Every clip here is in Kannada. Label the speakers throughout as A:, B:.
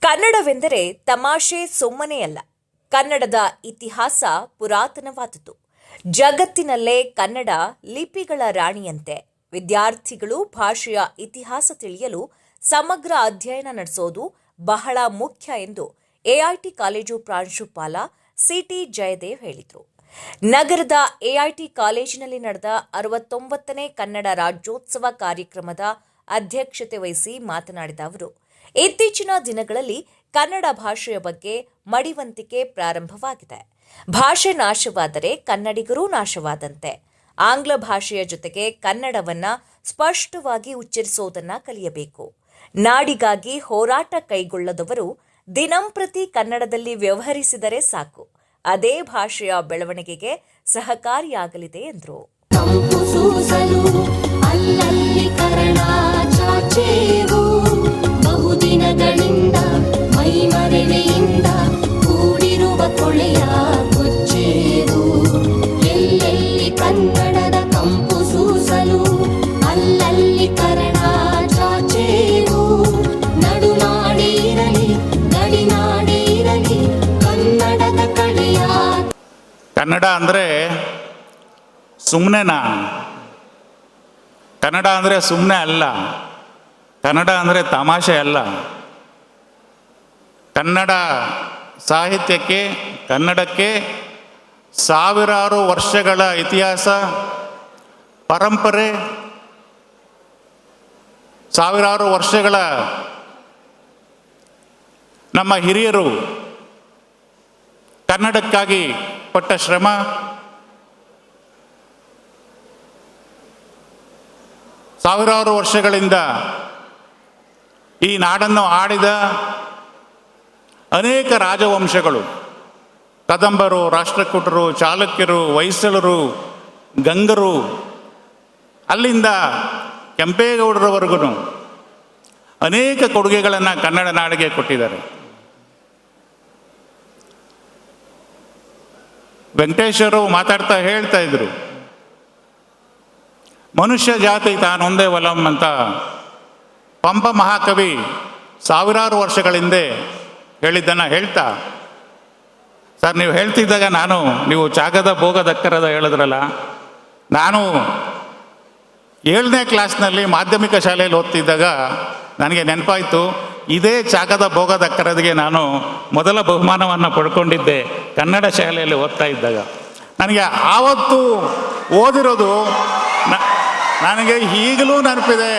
A: ಕನ್ನಡವೆಂದರೆ ತಮಾಷೆ ಸುಮ್ಮನೆಯಲ್ಲ. ಕನ್ನಡದ ಇತಿಹಾಸ ಪುರಾತನವಾದುದು. ಜಗತ್ತಿನಲ್ಲೇ ಕನ್ನಡ ಲಿಪಿಗಳ ರಾಣಿಯಂತೆ. ವಿದ್ಯಾರ್ಥಿಗಳು ಭಾಷೆಯ ಇತಿಹಾಸ ತಿಳಿಯಲು ಸಮಗ್ರ ಅಧ್ಯಯನ ನಡೆಸೋದು ಬಹಳ ಮುಖ್ಯ ಎಂದು ಎಐಟಿ ಕಾಲೇಜು ಪ್ರಾಂಶುಪಾಲ ಸಿಟಿ ಜಯದೇವ್ ಹೇಳಿದರು. ನಗರದ ಎಐಟಿ ಕಾಲೇಜಿನಲ್ಲಿ ನಡೆದ 69ನೇ ಕನ್ನಡ ರಾಜ್ಯೋತ್ಸವ ಕಾರ್ಯಕ್ರಮದ ಅಧ್ಯಕ್ಷತೆ ವಹಿಸಿ ಮಾತನಾಡಿದ ಅವರು, ಇತ್ತೀಚಿನ ದಿನಗಳಲ್ಲಿ ಕನ್ನಡ ಭಾಷೆಯ ಬಗ್ಗೆ ಮಡಿವಂತಿಕೆ ಪ್ರಾರಂಭವಾಗಿದೆ. ಭಾಷೆ ನಾಶವಾದರೆ ಕನ್ನಡಿಗರೂ ನಾಶವಾದಂತೆ. ಆಂಗ್ಲ ಭಾಷೆಯ ಜೊತೆಗೆ ಕನ್ನಡವನ್ನ ಸ್ಪಷ್ಟವಾಗಿ ಉಚ್ಚರಿಸುವುದನ್ನು ಕಲಿಯಬೇಕು. ನಾಡಿಗಾಗಿ ಹೋರಾಟ ಕೈಗೊಳ್ಳದವರು ದಿನಂಪ್ರತಿ ಕನ್ನಡದಲ್ಲಿ ವ್ಯವಹರಿಸಿದರೆ ಸಾಕು, ಅದೇ ಭಾಷೆಯ ಬೆಳವಣಿಗೆಗೆ ಸಹಕಾರಿಯಾಗಲಿದೆ ಎಂದರು.
B: ಬಹುದಿನಗಳಿಂದ ಮೈಮರೆಯಿಂದ ಕೂಡಿರುವ ಕೊಳೆಯ ಕೊಚ್ಚೇರು, ಎಲ್ಲೆಲ್ಲಿ ಕನ್ನಡದ ಕಂಪು ಸೂಸಲು ಅಲ್ಲಲ್ಲಿ ಕನ್ನಡ ಚಾಚೇರು. ನಡುನಾಡಿ ಇರಲಿ ಗಡಿನಾಡಿ ಇರಲಿ ಕನ್ನಡದ ಕಡೆಯ.
C: ಕನ್ನಡ ಅಂದರೆ ಸುಮ್ಮನೆನಾ? ಕನ್ನಡ ಅಂದರೆ ಸುಮ್ಮನೆ ಅಲ್ಲ. ಕನ್ನಡ ಅಂದರೆ ತಮಾಷೆ ಅಲ್ಲ. ಕನ್ನಡ ಸಾಹಿತ್ಯಕ್ಕೆ, ಕನ್ನಡಕ್ಕೆ ಸಾವಿರಾರು ವರ್ಷಗಳ ಇತಿಹಾಸ, ಪರಂಪರೆ, ಸಾವಿರಾರು ವರ್ಷಗಳ ನಮ್ಮ ಹಿರಿಯರು ಕನ್ನಡಕ್ಕಾಗಿ ಪಟ್ಟ ಶ್ರಮ, ಸಾವಿರಾರು ವರ್ಷಗಳಿಂದ ಈ ನಾಡನ್ನು ಆಳಿದ ಅನೇಕ ರಾಜವಂಶಗಳು, ಕದಂಬರು, ರಾಷ್ಟ್ರಕೂಟರು, ಚಾಲುಕ್ಯರು, ಹೊಯ್ಸಳರು, ಗಂಗರು, ಅಲ್ಲಿಂದ ಕೆಂಪೇಗೌಡರವರೆಗೂ ಅನೇಕ ಕೊಡುಗೆಗಳನ್ನು ಕನ್ನಡ ನಾಡಿಗೆ ಕೊಟ್ಟಿದ್ದಾರೆ. ವೆಂಕಟೇಶ್ವರು ಮಾತಾಡ್ತಾ ಹೇಳ್ತಾ ಇದ್ರು, ಮನುಷ್ಯ ಜಾತಿ ತಾನೊಂದೇ ಒಲಂ ಅಂತ ಪಂಪ ಮಹಾಕವಿ ಸಾವಿರಾರು ವರ್ಷಗಳ ಹಿಂದೆ ಹೇಳಿದ್ದನ್ನು ಹೇಳ್ತಾ, ಸರ್ ನೀವು ಹೇಳ್ತಿದ್ದಾಗ ನೀವು ಚಾಗದ ಭೋಗದಕ್ಕರದ ಹೇಳಿದ್ರಲ್ಲ, ನಾನು 7ನೇ ಕ್ಲಾಸ್ನಲ್ಲಿ ಮಾಧ್ಯಮಿಕ ಶಾಲೆಯಲ್ಲಿ ಓದ್ತಿದ್ದಾಗ ನನಗೆ ನೆನಪಾಯಿತು, ಇದೇ ಚಾಗದ ಭೋಗದಕ್ಕರದಿಗೆ ನಾನು ಮೊದಲ ಬಹುಮಾನವನ್ನು ಪಡ್ಕೊಂಡಿದ್ದೆ ಕನ್ನಡ ಶಾಲೆಯಲ್ಲಿ ಓದ್ತಾ ಇದ್ದಾಗ. ನನಗೆ ಆವತ್ತು ಓದಿರೋದು ನನಗೆ ಈಗಲೂ ನೆನಪಿದೆ.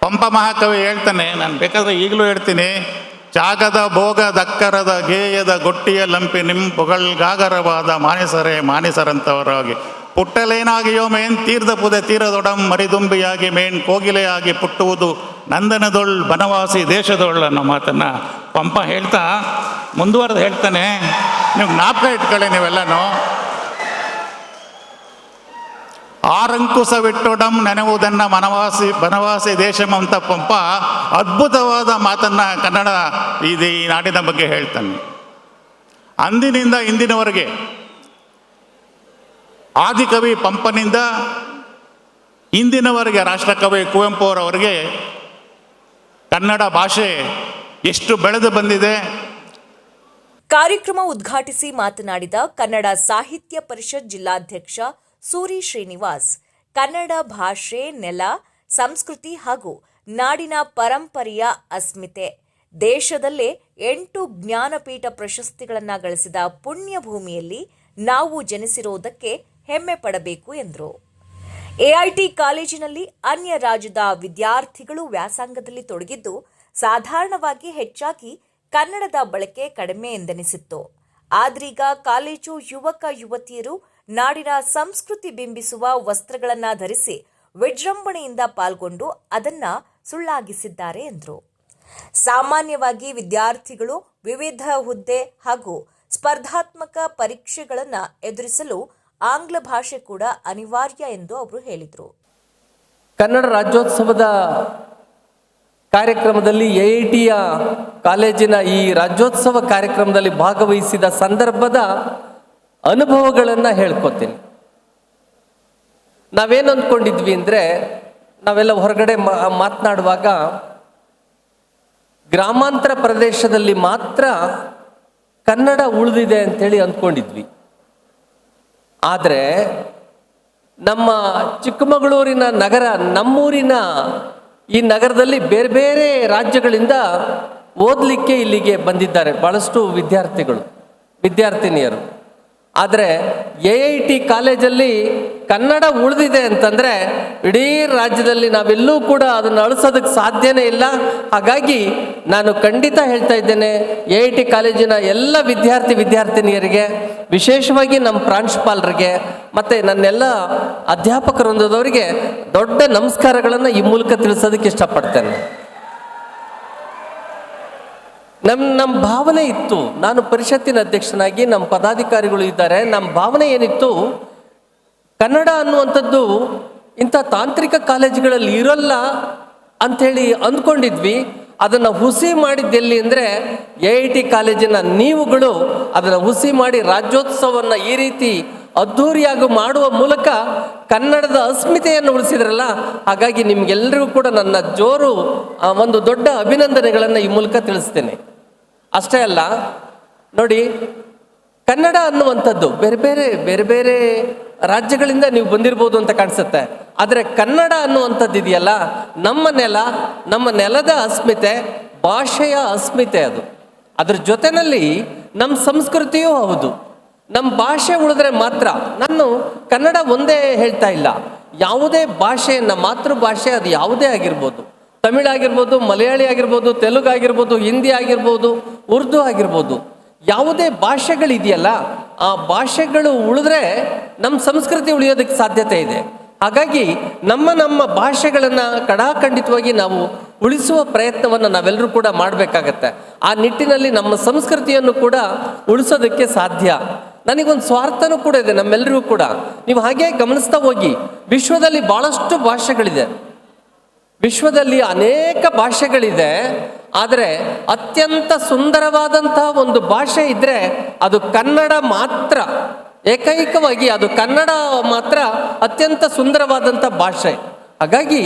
C: ಪಂಪ ಮಹಾಕವಿ ಹೇಳ್ತಾನೆ, ನಾನು ಬೇಕಾದರೆ ಈಗಲೂ ಹೇಳ್ತೀನಿ, ಚಾಗದ ಭೋಗ ದಕ್ಕರದ ಗೇಯದ ಗೊಟ್ಟಿಯ ಲಂಪಿ ಪುಗಳ್ಗಾಗರವಾದ ಮಾನಿಸರೇ ಮಾನಿಸರಂತವರಾಗಿ ಪುಟ್ಟಲೇನಾಗಿಯೋ ಮೇನ್ ತೀರ್ದ ಪುದೆ ತೀರದೊಡಂ ಮರಿದುಂಬಿಯಾಗಿ ಮೇನ್ ಕೋಗಿಲೆಯಾಗಿ ಪುಟ್ಟುವುದು ನಂದನದೊಳ್ ಬನವಾಸಿ ದೇಶದೊಳ್ ಅನ್ನೋ ಮಾತನ್ನು ಪಂಪ ಹೇಳ್ತಾ ಮುಂದುವರೆದು ಹೇಳ್ತಾನೆ. ನೀವು ಜ್ಞಾಪಕ ಇಟ್ಕೊಳ್ಳಿ ನೀವೆಲ್ಲನೂ. ಆರಂಕುಸವಿಟ್ಟೊಡಂ ನೆನೆವುದನ್ನ ಬನವಾಸಿ ದೇಶಂ ಅಂತ ಪಂಪ ಅದ್ಭುತವಾದ ಮಾತನ್ನು ಕನ್ನಡ ಈ ನಾಡಿನ ಬಗ್ಗೆ ಹೇಳ್ತಾನೆ. ಅಂದಿನಿಂದ ಇಂದಿನವರೆಗೆ ಆದಿಕವಿ ಪಂಪನಿಂದ ಇಂದಿನವರೆಗೆ ರಾಷ್ಟ್ರಕವಿ ಕುವೆಂಪು ಅವರವರೆಗೆ ಕನ್ನಡ ಭಾಷೆ ಎಷ್ಟು ಬೆಳೆದು ಬಂದಿದೆ.
A: ಕಾರ್ಯಕ್ರಮ ಉದ್ಘಾಟಿಸಿ ಮಾತನಾಡಿದ ಕನ್ನಡ ಸಾಹಿತ್ಯ ಪರಿಷತ್ ಜಿಲ್ಲಾಧ್ಯಕ್ಷ ಸೂರಿ ಶ್ರೀನಿವಾಸ್, ಕನ್ನಡ ಭಾಷೆ, ನೆಲ, ಸಂಸ್ಕೃತಿ ಹಾಗೂ ನಾಡಿನ ಪರಂಪರೆಯ ಅಸ್ಮಿತೆ. ದೇಶದಲ್ಲೇ 8 ಜ್ಞಾನಪೀಠ ಪ್ರಶಸ್ತಿಗಳನ್ನು ಗಳಿಸಿದ ಪುಣ್ಯ ಭೂಮಿಯಲ್ಲಿ ನಾವು ಜನಿಸಿರುವುದಕ್ಕೆ ಹೆಮ್ಮೆ ಪಡಬೇಕು ಎಂದರು. ಎಐಟಿ ಕಾಲೇಜಿನಲ್ಲಿ ಅನ್ಯ ರಾಜ್ಯದ ವಿದ್ಯಾರ್ಥಿಗಳು ವ್ಯಾಸಂಗದಲ್ಲಿ ತೊಡಗಿದ್ದು ಸಾಧಾರಣವಾಗಿ ಹೆಚ್ಚಾಗಿ ಕನ್ನಡದ ಬಳಕೆ ಕಡಿಮೆ ಎಂದೆನಿಸಿತ್ತು. ಆದ್ರೀಗ ಕಾಲೇಜು ಯುವಕ ಯುವತಿಯರು ನಾಡಿನ ಸಂಸ್ಕೃತಿ ಬಿಂಬಿಸುವ ವಸ್ತ್ರಗಳನ್ನು ಧರಿಸಿ ವಿಜೃಂಭಣೆಯಿಂದ ಪಾಲ್ಗೊಂಡು ಅದನ್ನ ಸುಳ್ಳಾಗಿಸಿದ್ದಾರೆ ಎಂದರು. ಸಾಮಾನ್ಯವಾಗಿ ವಿದ್ಯಾರ್ಥಿಗಳು ವಿವಿಧ ಹುದ್ದೆ ಹಾಗೂ ಸ್ಪರ್ಧಾತ್ಮಕ ಪರೀಕ್ಷೆಗಳನ್ನು ಎದುರಿಸಲು ಆಂಗ್ಲ ಭಾಷೆ ಕೂಡ ಅನಿವಾರ್ಯ ಎಂದು ಅವರು ಹೇಳಿದರು.
D: ಕನ್ನಡ ರಾಜ್ಯೋತ್ಸವದ ಕಾರ್ಯಕ್ರಮದಲ್ಲಿ ಎಐಟಿಯ ಕಾಲೇಜಿನ ಈ ರಾಜ್ಯೋತ್ಸವ ಕಾರ್ಯಕ್ರಮದಲ್ಲಿ ಭಾಗವಹಿಸಿದ ಸಂದರ್ಭದ ಅನುಭವಗಳನ್ನು ಹೇಳ್ಕೊತೀನಿ. ನಾವೇನು ಅಂದ್ಕೊಂಡಿದ್ವಿ ಅಂದರೆ ನಾವೆಲ್ಲ ಹೊರಗಡೆ ಮಾತನಾಡುವಾಗ ಗ್ರಾಮಾಂತರ ಪ್ರದೇಶದಲ್ಲಿ ಮಾತ್ರ ಕನ್ನಡ ಉಳಿದಿದೆ ಅಂಥೇಳಿ ಅಂದ್ಕೊಂಡಿದ್ವಿ. ಆದರೆ ನಮ್ಮ ಚಿಕ್ಕಮಗಳೂರಿನ ನಗರ, ನಮ್ಮೂರಿನ ಈ ನಗರದಲ್ಲಿ ಬೇರೆ ಬೇರೆ ರಾಜ್ಯಗಳಿಂದ ಓದಲಿಕ್ಕೆ ಇಲ್ಲಿಗೆ ಬಂದಿದ್ದಾರೆ ಭಾಳಷ್ಟು ವಿದ್ಯಾರ್ಥಿನಿಯರು. ಆದರೆ AIT ಕಾಲೇಜಲ್ಲಿ ಕನ್ನಡ ಉಳಿದಿದೆ ಅಂತಂದರೆ ಇಡೀ ರಾಜ್ಯದಲ್ಲಿ ನಾವೆಲ್ಲೂ ಕೂಡ ಅದನ್ನು ಅಳಿಸೋದಕ್ಕೆ ಸಾಧ್ಯನೇ ಇಲ್ಲ. ಹಾಗಾಗಿ ನಾನು ಖಂಡಿತ ಹೇಳ್ತಾ ಇದ್ದೇನೆ, AIT ಕಾಲೇಜಿನ ಎಲ್ಲ ವಿದ್ಯಾರ್ಥಿನಿಯರಿಗೆ, ವಿಶೇಷವಾಗಿ ನಮ್ಮ ಪ್ರಾಂಶುಪಾಲರಿಗೆ ಮತ್ತು ನನ್ನೆಲ್ಲ ಅಧ್ಯಾಪಕ ವೃಂದದವರಿಗೆ ದೊಡ್ಡ ನಮಸ್ಕಾರಗಳನ್ನು ಈ ಮೂಲಕ ತಿಳಿಸೋದಕ್ಕೆ ಇಷ್ಟಪಡ್ತೇನೆ. ನಮ್ಮ ಭಾವನೆ ಇತ್ತು, ನಾನು ಪರಿಷತ್ತಿನ ಅಧ್ಯಕ್ಷನಾಗಿ, ನಮ್ಮ ಪದಾಧಿಕಾರಿಗಳು ಇದ್ದಾರೆ, ನಮ್ಮ ಭಾವನೆ ಏನಿತ್ತು, ಕನ್ನಡ ಅನ್ನುವಂಥದ್ದು ಇಂಥ ತಾಂತ್ರಿಕ ಕಾಲೇಜುಗಳಲ್ಲಿ ಇರೋಲ್ಲ ಅಂಥೇಳಿ ಅಂದ್ಕೊಂಡಿದ್ವಿ. ಅದನ್ನು ಹುಸಿ ಮಾಡಿದ್ದೆಲ್ಲಿ ಅಂದರೆ AIT ಕಾಲೇಜಿನ ನೀವುಗಳು ಅದನ್ನು ಹುಸಿ ಮಾಡಿ ರಾಜ್ಯೋತ್ಸವವನ್ನು ಈ ರೀತಿ ಅದ್ಧೂರಿಯಾಗಿ ಮಾಡುವ ಮೂಲಕ ಕನ್ನಡದ ಅಸ್ಮಿತೆಯನ್ನು ಉಳಿಸಿದ್ರಲ್ಲ. ಹಾಗಾಗಿ ನಿಮಗೆಲ್ಲರಿಗೂ ಕೂಡ ನನ್ನ ಒಂದು ದೊಡ್ಡ ಅಭಿನಂದನೆಗಳನ್ನು ಈ ಮೂಲಕ ತಿಳಿಸ್ತೇನೆ. ಅಷ್ಟೇ ಅಲ್ಲ, ನೋಡಿ, ಕನ್ನಡ ಅನ್ನುವಂಥದ್ದು ಬೇರೆ ಬೇರೆ ರಾಜ್ಯಗಳಿಂದ ನೀವು ಬಂದಿರ್ಬೋದು ಅಂತ ಕಾಣಿಸುತ್ತೆ. ಆದರೆ ಕನ್ನಡ ಅನ್ನುವಂಥದ್ದು ಇದೆಯಲ್ಲ, ನಮ್ಮ ನೆಲದ ಅಸ್ಮಿತೆ, ಭಾಷೆಯ ಅಸ್ಮಿತೆ ಅದು. ಅದ್ರ ಜೊತೆಯಲ್ಲಿ ನಮ್ಮ ಸಂಸ್ಕೃತಿಯೂ ಹೌದು. ನಮ್ಮ ಭಾಷೆ ಉಳಿದ್ರೆ ಮಾತ್ರ, ನಾನು ಕನ್ನಡ ಒಂದೇ ಹೇಳ್ತಾ ಇಲ್ಲ, ಯಾವುದೇ ಭಾಷೆಯನ್ನು, ಮಾತೃಭಾಷೆ ಅದು ಯಾವುದೇ ಆಗಿರ್ಬೋದು, ತಮಿಳ್ ಆಗಿರ್ಬೋದು, ಮಲಯಾಳಿ ಆಗಿರ್ಬೋದು, ತೆಲುಗು ಆಗಿರ್ಬೋದು, ಹಿಂದಿ ಆಗಿರ್ಬೋದು, ಉರ್ದು ಆಗಿರ್ಬೋದು, ಯಾವುದೇ ಭಾಷೆಗಳಿದೆಯಲ್ಲ ಆ ಭಾಷೆಗಳು ಉಳಿದ್ರೆ ನಮ್ಮ ಸಂಸ್ಕೃತಿ ಉಳಿಯೋದಕ್ಕೆ ಸಾಧ್ಯತೆ ಇದೆ. ಹಾಗಾಗಿ ನಮ್ಮ ಭಾಷೆಗಳನ್ನು ಕಡಾಖಂಡಿತವಾಗಿ ನಾವು ಉಳಿಸುವ ಪ್ರಯತ್ನವನ್ನು ನಾವೆಲ್ಲರೂ ಕೂಡ ಮಾಡಬೇಕಾಗತ್ತೆ. ಆ ನಿಟ್ಟಿನಲ್ಲಿ ನಮ್ಮ ಸಂಸ್ಕೃತಿಯನ್ನು ಕೂಡ ಉಳಿಸೋದಕ್ಕೆ ಸಾಧ್ಯ. ನನಗೊಂದು ಸ್ವಾರ್ಥನೂ ಕೂಡ ಇದೆ ನಮ್ಮೆಲ್ಲರಿಗೂ ಕೂಡ. ನೀವು ಹಾಗೆ ಗಮನಿಸ್ತಾ ಹೋಗಿ, ವಿಶ್ವದಲ್ಲಿ ಭಾಳಷ್ಟು ಭಾಷೆಗಳಿದೆ, ವಿಶ್ವದಲ್ಲಿ ಅನೇಕ ಭಾಷೆಗಳಿದೆ. ಆದರೆ ಅತ್ಯಂತ ಸುಂದರವಾದಂತಹ ಒಂದು ಭಾಷೆ ಇದ್ದರೆ ಅದು ಕನ್ನಡ ಮಾತ್ರ. ಏಕೈಕವಾಗಿ ಅದು ಕನ್ನಡ ಮಾತ್ರ ಅತ್ಯಂತ ಸುಂದರವಾದಂಥ ಭಾಷೆ. ಹಾಗಾಗಿ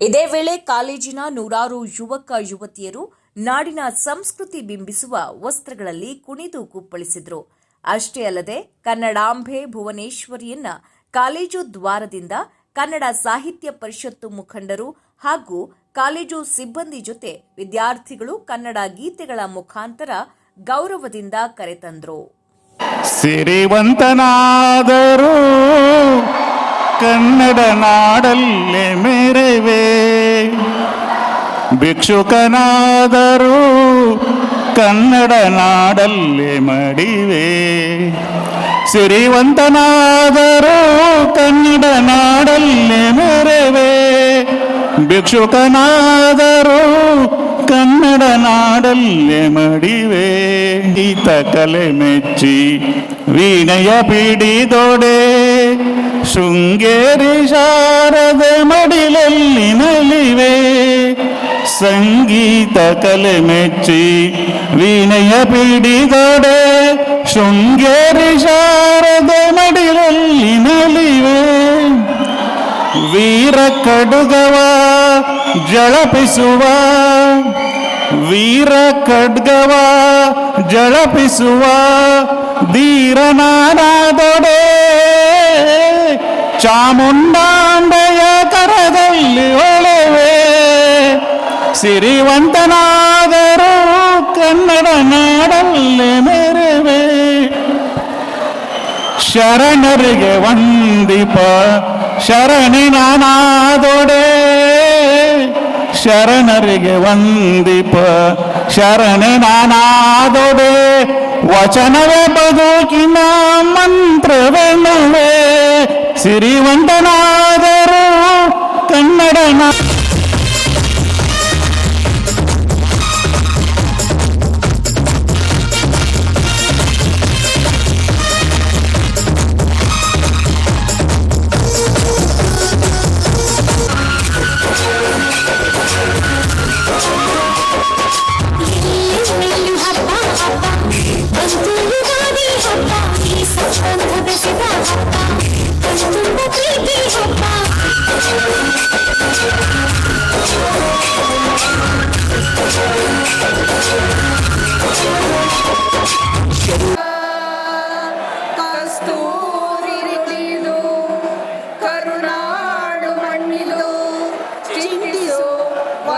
A: ಇದೇ ವೇಳೆ ಕಾಲೇಜಿನ ನೂರಾರು ಯುವಕ ಯುವತಿಯರು ನಾಡಿನ ಸಂಸ್ಕೃತಿ ಬಿಂಬಿಸುವ ವಸ್ತ್ರಗಳಲ್ಲಿ ಕುಣಿದು ಕುಪ್ಪಳಿಸಿದ್ರು. ಅಷ್ಟೇ ಅಲ್ಲದೆ ಕನ್ನಡಾಂಬೆ ಭುವನೇಶ್ವರಿಯನ್ನ ಕಾಲೇಜು ದ್ವಾರದಿಂದ ಕನ್ನಡ ಸಾಹಿತ್ಯ ಪರಿಷತ್ತು ಮುಖಂಡರು ಹಾಗೂ ಕಾಲೇಜು ಸಿಬ್ಬಂದಿ ಜೊತೆ ವಿದ್ಯಾರ್ಥಿಗಳು ಕನ್ನಡ ಗೀತೆಗಳ ಮುಖಾಂತರ ಗೌರವದಿಂದ ಕರೆತಂದ್ರು.
C: ಸಿರಿವಂತನಾದರೂ ಕನ್ನಡ ನಾಡಲ್ಲೇ ಮೆರೆವೆ, ಭಿಕ್ಷುಕನಾದರೂ ಕನ್ನಡ ನಾಡಲ್ಲೇ ಮಡಿವೆ. ಸಿರಿವಂತನಾದರೂ ಕನ್ನಡ ನಾಡಲ್ಲೇ ಮೆರೆವೆ, ಭಿಕ್ಷುಕನಾದರೂ ಕನ್ನಡ ನಾಡಲ್ಲೇ ಮಡಿವೆ. ಗೀತ ಕಲೆ ಮೆಚ್ಚಿ ವೀಣೆಯ ಪಿಡಿದೊಡೆ, ಶೃಂಗೇರಿ ಶಾರದೆ ಮಡಿಲಲ್ಲಿ ನಲಿವೆ. ಸಂಗೀತ ಕಲೆ ಮೆಚ್ಚಿ ವೀಣೆಯ ಪಿಡಿದೊಡೆ, ಶೃಂಗೇರಿ ಶಾರದೆ ಮಡಿಲಲ್ಲಿ ನಲಿವೆ. ವೀರ ಖಡ್ಗವ ಜಳಪಿಸುವ, ವೀರ ಖಡ್ಗವ ಜಳಪಿಸುವ ಧೀರನಾದೊಡೆ, ಚಾಮುಂಡಾಂಬೆಯ ಕರದಲ್ಲಿ ಒಳೆವೆ. ಸಿರಿವಂತನಾದರೂ ಕನ್ನಡ ನಾಡಲ್ಲೇ ಮೆರೆವೆ. ಶರಣರಿಗೆ ವಂದಿಪ ಶರಣಿನಾದೊಡೆ, ಶರಣರಿಗೆ ವಂದಿಪ ಶರಣಿನಾದೊಡೆ. ವಚನವೇ ಬದುಕಿನ ಮಂತ್ರವೆನ್ನುವೆ, ಸಿರಿವಂತನಾದರೂ ಕನ್ನಡ
B: ಹಬ್ಬ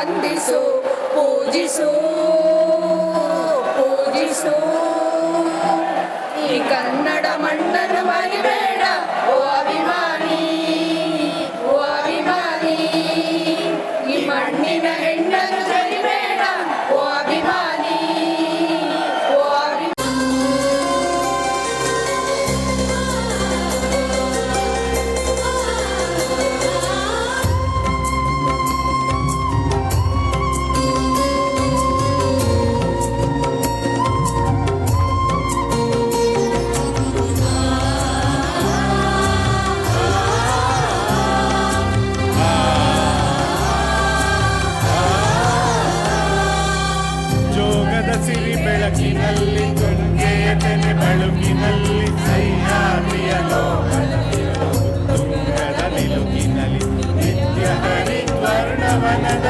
E: ವಂದಿಸು ಪೂಜಿಸು ಪೂಜಿಸು. ಈ ಕನ್ನಡ ಮಣ್ಣನ್ನು ಮರಿಬೇಡ ಓ ಅಭಿಮಾನಿ, ಓ ಅಭಿಮಾನಿ. ಈ ಮಣ್ಣಿನ ಹೆಣ್ಣನ್ನು ಮರಿಬೇಡ ಓ ಅಭಿಮಾನಿ, ಓ ಅಭಿಮಾನಿ.
F: ಜೋಗದ ಸಿರಿ ಬೆಳಕಿನಲ್ಲಿ ಗಂಗೆಯ ತೆನೆ ಬೆಳಕಿನಲ್ಲಿ ಸಹ್ಯಾದ್ರಿಯ ಲೋಕದ ತುಂಗದ ನಿಲುಕಿನಲ್ಲಿ ನಿತ್ಯ ಹರಿದ್ವರ್ಣವನದ